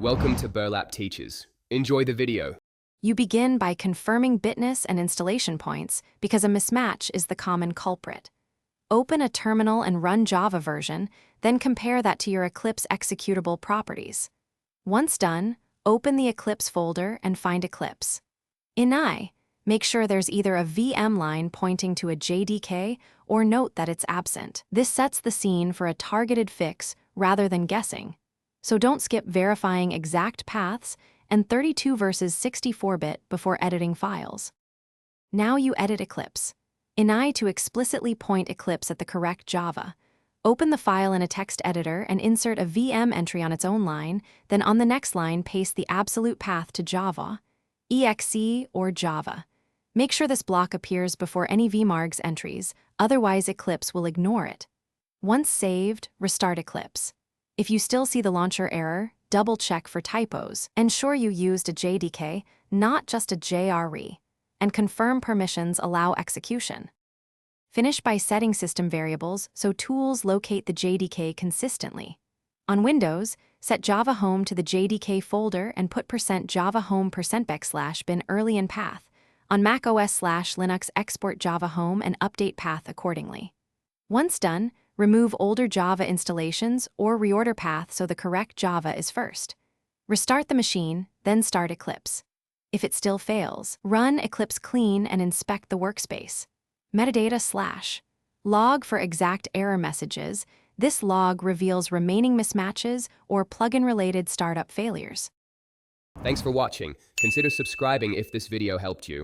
Welcome to Burlap Teachers. Enjoy the video. You begin by confirming bitness and installation points because a mismatch is the common culprit. Open a terminal and run Java version, then compare that to your Eclipse executable properties. Once done, open the Eclipse folder and find Eclipse. In I, make sure there's either a VM line pointing to a JDK or note that it's absent. This sets the scene for a targeted fix rather than guessing. So don't skip verifying exact paths and 32 versus 64-bit before editing files. Now you edit Eclipse. In I to explicitly point Eclipse at the correct Java. Open the file in a text editor and insert a VM entry on its own line, then on the next line paste the absolute path to Java, exe or Java. Make sure this block appears before any vmargs entries, otherwise Eclipse will ignore it. Once saved, restart Eclipse. If you still see the launcher error, double-check for typos. Ensure you used a JDK, not just a JRE, and confirm permissions allow execution. Finish by setting system variables so tools locate the JDK consistently. On Windows, set Java Home to the JDK folder and put %Java Home %bin early in path. On Mac OS/Linux, export Java Home and update path accordingly. Once done, remove older Java installations or reorder path so the correct Java is first. Restart the machine, then start Eclipse. If it still fails, run Eclipse clean and inspect the workspace. Metadata /log for exact error messages. This log reveals remaining mismatches or plugin-related startup failures. Thanks for watching. Consider subscribing if this video helped you.